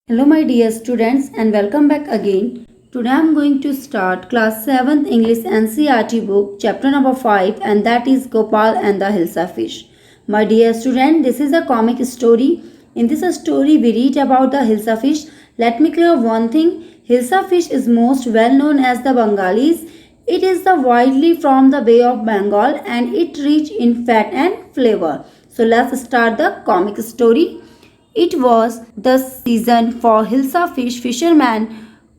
Hello my dear students and welcome back again. Today I am going to start class 7th English NCERT book chapter number 5 and that is Gopal and the Hilsa fish. My dear student, this is a comic story. In this story we read about the Hilsa fish. Let me clear one thing. Hilsa fish is most well known as the Bengalis. It is the widely from the Bay of Bengal and it rich in fat and flavor. So let's start the comic story. It was the season for Hilsa fish. Fisherman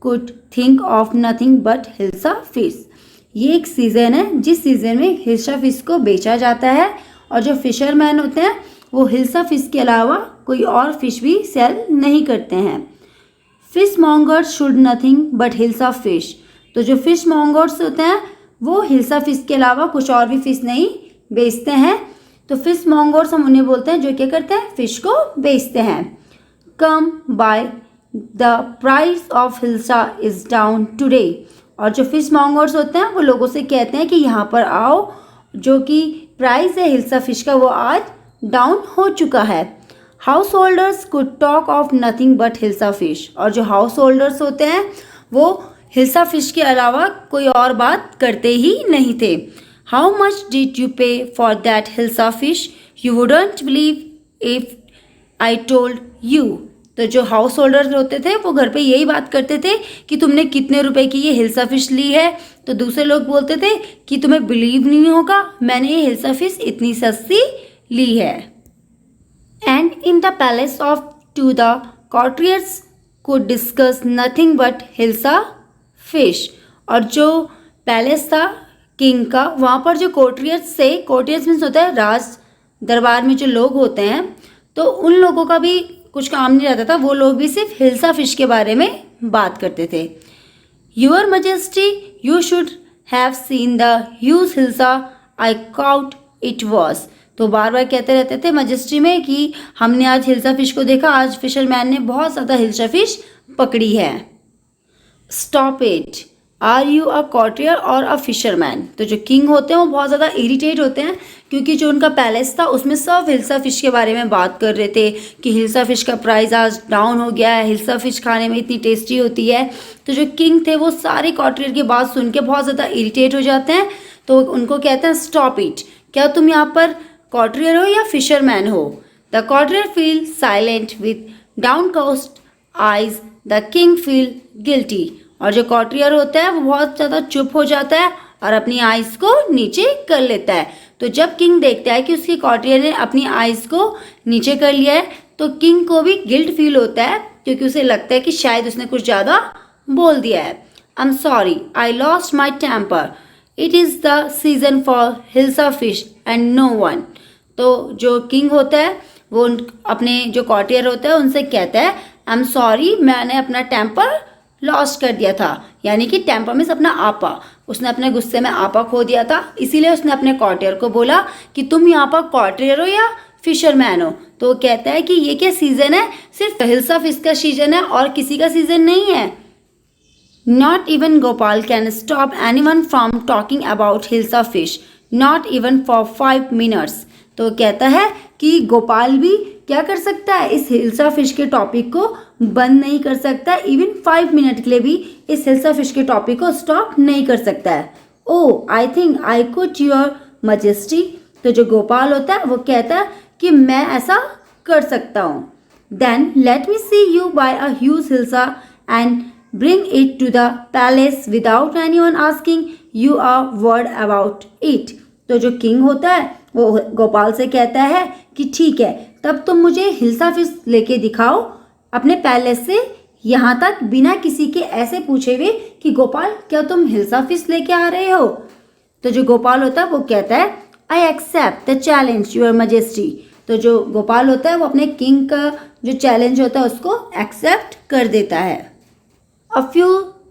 could think of nothing but Hilsa fish. ये एक season है जिस season में hilsa fish को बेचा जाता है और जो फिशरमैन होते हैं वो हिल्सा फिश के अलावा कोई और फिश भी सेल नहीं करते हैं. Fish mongers should nothing but hilsa fish. तो जो फिश मॉन्गर्स होते हैं वो हिल्सा फिश के अलावा कुछ और भी फिश नहीं बेचते हैं. तो फिश मॉन्गर्स हम उन्हें बोलते हैं जो क्या करते हैं, फिश को बेचते हैं. Come by the price of hilsa is down today. और जो फिश मॉन्गर्स होते हैं वो लोगों से कहते हैं कि यहाँ पर आओ, जो कि प्राइस है हिल्सा फिश का वो आज डाउन हो चुका है. House holders could talk of nothing but hilsa fish. और जो हाउस होल्डर्स होते हैं वो हिल्सा फिश के अलावा कोई और बात करते ही नहीं थे. How much did you pay for that Hilsa fish? You wouldn't believe if I told you. तो जो हाउस होल्डर होते थे वो घर पे यही बात करते थे कि तुमने कितने रुपए की ये हिल्सा फिश ली है. तो दूसरे लोग बोलते थे कि तुम्हें बिलीव नहीं होगा, मैंने ये हिल्सा फिश इतनी सस्ती ली है. And in the palace of to the courtiers could discuss nothing but hilsa fish. और जो पैलेस था किंग का, वहाँ पर जो कोर्टियर्स थे, कोर्टियर्स मीन्स होता है राज दरबार में जो लोग होते हैं, तो उन लोगों का भी कुछ काम नहीं रहता था. वो लोग भी सिर्फ हिल्सा फिश के बारे में बात करते थे. Your majesty you should have seen the huge hilsa I cout it was. तो बार बार कहते रहते थे मजेस्टी में कि हमने आज हिल्सा फिश को देखा, आज फिशरमैन ने बहुत ज़्यादा हिल्सा फिश पकड़ी है. Stop it, are you a courtier or a fisherman. तो जो किंग होते हैं वो बहुत ज़्यादा इरिटेट होते हैं क्योंकि जो उनका पैलेस था उसमें सब हिल्सा फिश के बारे में बात कर रहे थे कि हिल्सा फिश का प्राइस आज डाउन हो गया है, हिल्सा फिश खाने में इतनी टेस्टी होती है. तो जो किंग थे वो सारे कॉर्टियर की बात सुन के बहुत ज़्यादा इरिटेट हो जाते हैं. तो उनको कहते हैं स्टॉप इट, क्या तुम यहाँ पर कॉर्टियर हो या फिशरमैन हो. The courtier fell silent with downcast eyes. The king felt guilty. और जो कॉर्टियर होता है वो बहुत ज़्यादा चुप हो जाता है और अपनी आइज़ को नीचे कर लेता है. तो जब किंग देखता है कि उसकी कॉर्टियर ने अपनी आइज़ को नीचे कर लिया है तो किंग को भी गिल्ट फील होता है क्योंकि उसे लगता है कि शायद उसने कुछ ज़्यादा बोल दिया है. I am sorry, I lost my temper. It is the season for hilsa fish and no one. तो जो किंग होता है वो अपने जो कॉर्टियर होता है उनसे कहता है आई एम सॉरी, मैंने अपना टेम्पर लॉस्ट कर दिया था. यानी कि टेम्पर मीन्स अपना आपा, उसने अपने गुस्से में आपा खो दिया था, इसीलिए उसने अपने कॉर्टियर को बोला कि तुम यहाँ पर कॉर्टियर हो या फिशरमैन हो. तो वो कहता है कि ये क्या सीजन है, सिर्फ हिल्सा फिश का सीजन है और किसी का सीजन नहीं है. Not even Gopal can stop anyone from talking about hilsa fish, not even for 5 minutes. तो कहता है कि गोपाल भी क्या कर सकता है, इस हिल्सा फिश के टॉपिक को बंद नहीं कर सकता, इवन 5 मिनट के लिए भी इस हिल्सा फिश के टॉपिक को स्टॉप नहीं कर सकता है. Oh I think I could your majesty. तो जो गोपाल होता है वो कहता है कि मैं ऐसा कर सकता हूँ. Then let me see you buy a huge hilsa and bring it to the palace without anyone asking you a word about it. तो जो किंग होता है वो गोपाल से कहता है कि ठीक है, तब तुम मुझे हिल्सा फिश लेके दिखाओ अपने पैलेस से यहाँ तक बिना किसी के ऐसे पूछे हुए कि गोपाल क्या तुम हिल्सा फिश लेके आ रहे हो. तो जो गोपाल होता है वो कहता है I accept the challenge your majesty. तो जो गोपाल होता है वो अपने किंग का जो चैलेंज होता है उसको एक्सेप्ट कर देता है. अ फ्यू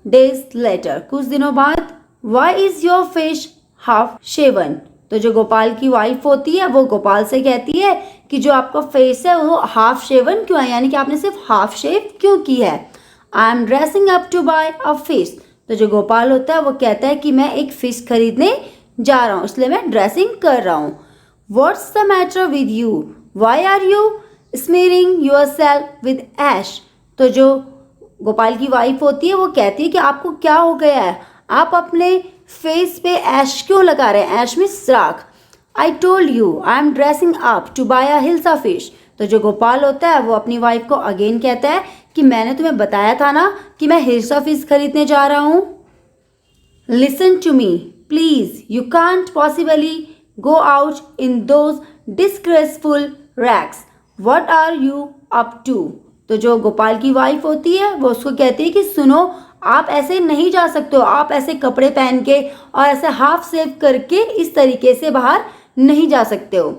डेज लेटर, कुछ दिनों बाद, why is your fish half shaven. तो जो गोपाल की वाइफ होती है वो गोपाल से कहती है कि जो आपका फेस है वो हाफ शेवन क्यों है, यानी कि आपने सिर्फ हाफ शेव क्यों की है. I am dressing up to buy a fish. तो जो गोपाल होता है वो कहता है कि मैं एक फिश खरीदने जा रहा हूँ इसलिए मैं ड्रेसिंग कर रहा हूँ. What's the matter with you, why are you smearing yourself with ash. तो जो गोपाल की वाइफ होती है वो कहती है कि आपको क्या हो गया है, आप अपने फेस पे ऐश क्यों लगा रहे हैं, ऐश में राख। I told you I am dressing up to buy a hilsa fish. तो जो गोपाल होता है वो अपनी वाइफ को अगेन कहता है कि मैंने तुम्हें बताया था ना कि मैं हिल्सा फिश खरीदने जा रहा हूँ। Listen to me please, you can't possibly go out in those disgraceful rags, what are you up to. तो जो गोपाल की वाइफ होती है वो उसको कहती है कि सुनो, आप ऐसे नहीं जा सकते हो, आप ऐसे कपड़े पहन के और ऐसे हाफ सेव करके इस तरीके से बाहर नहीं जा सकते हो।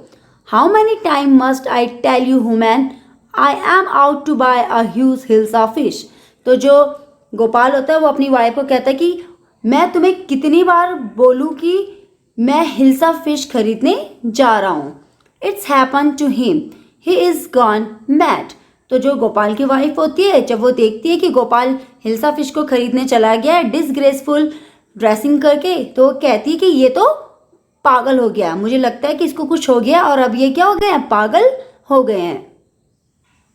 How many time must I tell you woman, I am out to buy a huge hilsa fish. तो जो गोपाल होता है वो अपनी वाइफ को कहता है कि मैं तुम्हें कितनी बार बोलूँ कि मैं हिल्सा फिश खरीदने जा रहा हूँ। It's happen to him, he is gone mad. तो जो गोपाल की वाइफ होती है जब वो देखती है कि गोपाल हिल्सा फिश को खरीदने चला गया है डिसग्रेसफुल ड्रेसिंग करके, तो वो कहती है कि ये तो पागल हो गया, मुझे लगता है कि इसको कुछ हो गया और अब ये क्या हो गए हैं, पागल हो गए हैं।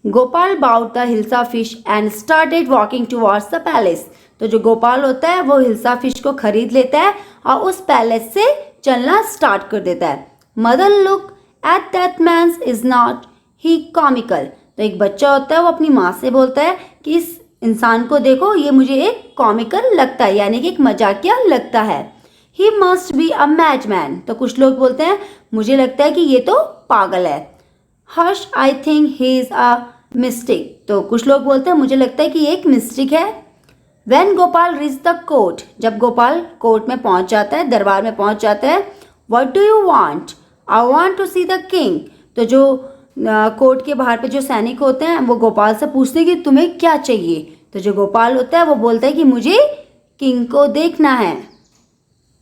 Gopal bought the hilsa fish and started walking towards the palace. तो जो गोपाल होता है वो हिल्सा फिश को खरीद लेता है और उस पैलेस से चलना स्टार्ट कर देता है। Mother look at that man, is not he comical. तो एक बच्चा होता है वो अपनी माँ से बोलता है कि इस इंसान को देखो, ये मुझे एक कॉमिकल लगता है, यानी कि एक मजाकिया लगता है। He must be a madman. तो कुछ लोग बोलते हैं मुझे लगता है कि ये तो पागल है। Harsh, I think he is a mistake. तो कुछ लोग बोलते हैं मुझे लगता है कि ये एक मिस्टेक है। When Gopal reach the court, जब गोपाल कोर्ट में पहुंच जाता है, दरबार में पहुंच जाता है, What do you want? I want to see the king। तो जो कोर्ट के बाहर पे जो सैनिक होते हैं वो गोपाल से पूछते हैं कि तुम्हें क्या चाहिए। तो जो गोपाल होता है वो बोलता है कि मुझे किंग को देखना है।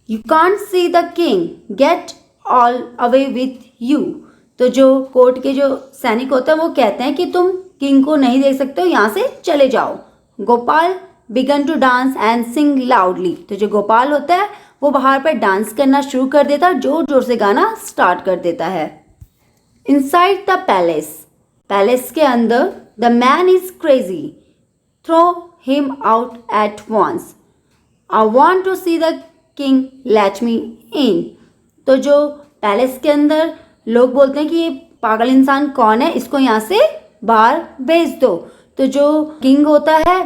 You can't see the king, get all away with you। तो जो कोर्ट के जो सैनिक होते हैं वो कहते हैं कि तुम किंग को नहीं देख सकते हो, यहाँ से चले जाओ। Gopal began to dance and sing loudly. तो जो गोपाल होता है वो बाहर पर डांस करना शुरू कर देता है, जोर जोर से गाना स्टार्ट कर देता है। इनसाइड द पैलेस, पैलेस के अंदर, the man is crazy, throw him out at once, I want to see the king, let me in. तो जो पैलेस के अंदर लोग बोलते हैं कि ये पागल इंसान कौन है, इसको यहाँ से बाहर भेज दो। तो जो किंग होता है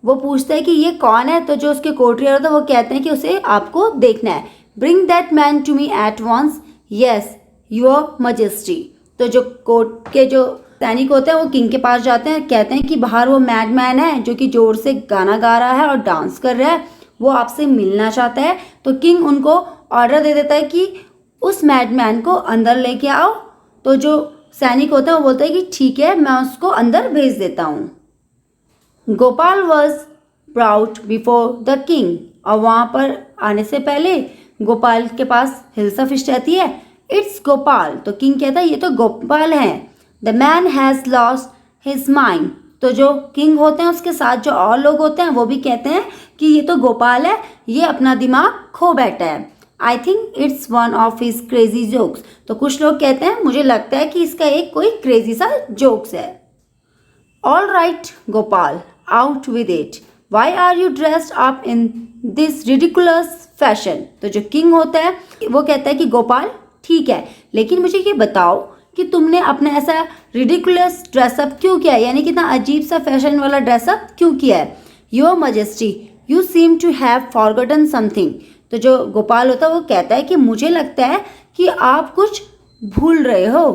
वो पूछता है कि ये कौन है। तो जो उसके कोर्टियर होता है वो कहते हैं कि उसे आपको देखना है। Bring that man to me at once, yes your majesty. तो जो कोर्ट के जो सैनिक होते हैं वो किंग के पास जाते हैं, कहते हैं कि बाहर वो मैड मैन है जो कि जोर से गाना गा रहा है और डांस कर रहा है, वो आपसे मिलना चाहता है। तो किंग उनको ऑर्डर दे देता है कि उस मैड मैन को अंदर लेके आओ। तो जो सैनिक होता है वो बोलता है कि ठीक है, मैं उसको अंदर भेज देता हूँ। Gopal was brought before the king, और वहाँ पर आने से पहले गोपाल के पास हिल्सा फिश रहती है। इट्स गोपाल। तो किंग कहता है ये तो गोपाल है। The man has lost his mind. तो जो किंग होते हैं उसके साथ जो और लोग होते हैं वो भी कहते हैं कि ये तो गोपाल है, ये अपना दिमाग खो बैठा है। I think it's one of his crazy jokes. तो कुछ लोग कहते हैं मुझे लगता है कि इसका एक कोई क्रेजी सा जोक्स है। All right Gopal, out with it, why are you dressed up in this ridiculous fashion. तो जो किंग होता है वो कहता है कि गोपाल ठीक है, लेकिन मुझे ये बताओ कि तुमने अपना ऐसा रिडिकुलस ड्रेसअप क्यों किया है, यानी कितना अजीब सा फैशन वाला ड्रेसअप क्यों किया है। Your majesty, you seem to have forgotten something. तो जो गोपाल होता है वो कहता है कि मुझे लगता है कि आप कुछ भूल रहे हो।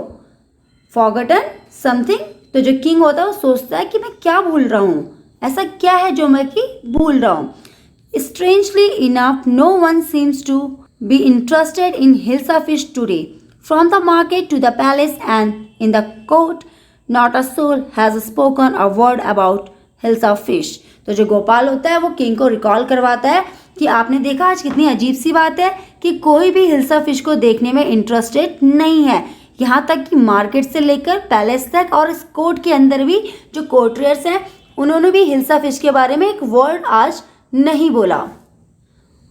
Forgotten something. तो जो किंग होता है वो सोचता है कि मैं क्या भूल रहा हूँ, ऐसा क्या है जो मैं कि भूल रहा हूँ। Strangely enough no one seems to be interested in hilsa fish today. From the market to the palace and in the court not a soul has spoken a word about hilsa fish. तो जो गोपाल होता है वो किंग को recall करवाता है कि आपने देखा आज कितनी अजीब सी बात है कि कोई भी हिल्सा फिश को देखने में इंटरेस्टेड नहीं है। यहाँ तक कि मार्केट से लेकर पैलेस तक और इस कोर्ट के अंदर भी जो कोर्टियर्स हैं उन्होंने भी हिल्सा फिश के बारे में एक वर्ड आज नहीं बोला।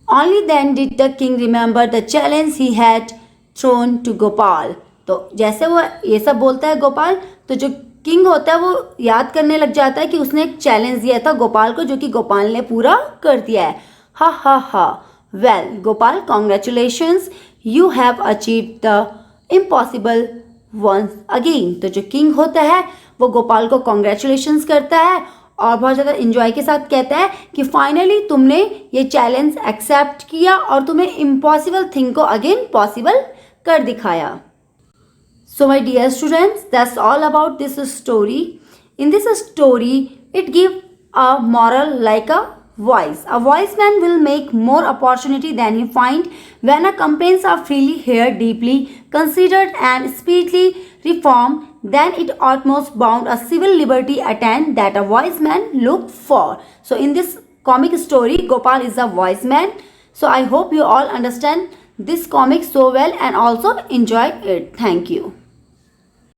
Only then did the king remember the challenge he had thrown to Gopal. तो जैसे वो ये सब बोलता है गोपाल, तो जो किंग होता है वो याद करने लग जाता है कि उसने एक चैलेंज दिया था गोपाल को, जो कि गोपाल ने पूरा कर दिया है. हा हा हा. Well Gopal, congratulations, you have achieve the impossible once again. तो जो किंग होता है वो गोपाल को कॉन्ग्रेचुलेशंस करता है और बहुत ज़्यादा इंजॉय के साथ कहता है कि फाइनली तुमने ये चैलेंज एक्सेप्ट किया और तुम्हें इम्पॉसिबल थिंग को अगेन पॉसिबल कर दिखाया. So my dear students, that's all about this story. In this story, it gives a moral like a voice. A wise man will make more opportunity than he find when a complaints are freely heard, deeply considered and speedily reformed. Then it utmost bound a civil liberty attained that a wise man looked for. So in this comic story, Gopal is a wise man. So I hope you all understand this comic so well and also enjoy it. Thank you.